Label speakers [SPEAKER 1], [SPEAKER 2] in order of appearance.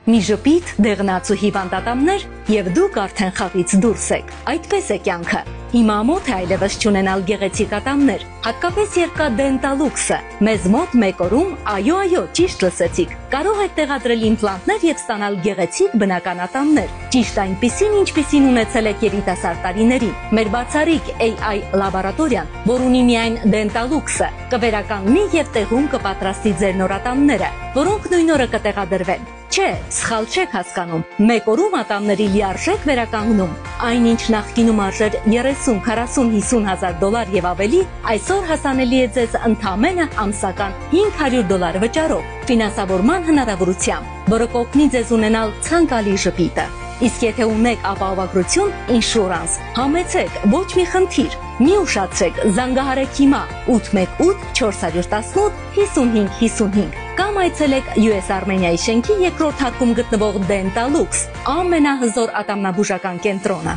[SPEAKER 1] Մի ժպիտ, դեղնած ու հիվանդ ատամներ, եւ դուք արդեն խաղից դուրս եք։ Այդպես է կյանքը։ Հիմա մոտ է այլևս չունենալ գեղեցիկ ատամներ, հատկապես երբ կա Dentaluxe-ը։ Մեզ մոտ մեկ օրում, այո, ճիշտ լսեցիք, կարող եք տեղադրել իմպլանտներ եւ ստանալ գեղեցիկ բնական ատամներ, ճիշտ այնպիսին, ինչպիսին ունեցել եք երիտասարդ տարիներին։ Մեր բացառիկ AI լաբորատորիան, որ ունի միայն Dentaluxe-ը, կվերականգնի եւ տեղում կպատրաստի ձեր նոր ատամները, որոնք նույն օրը կտեղադրվեն։ Չէ, սխալ չեք հասկանում։ Մեկ օրում ատամների լիարժեք վերականգնում։ Այնինչ նախկինում արժեր 30, 40, 50 հազար դոլար եւ ավելի, այսօր հասանելի է ձեզ ընդամենը ամսական $500 վճարով, ֆինանսավորման հնարավորությամբ, որը կօգնի ձեզ ունենալ ցանկալի ժպիտը։ Իսկ եթե ունեք ապահովագրություն, ինշուրանս, համեցեք, ոչ մի խնդիր, մի ուշացրեք, զանգահարեք հիմա 818 418 5555 կամ այցելեք US Armenia-ի շենքի երկրորդ հարկում գտնվող Dentaluxe, ամենահզոր ատամնաբուժական կենտրոնը։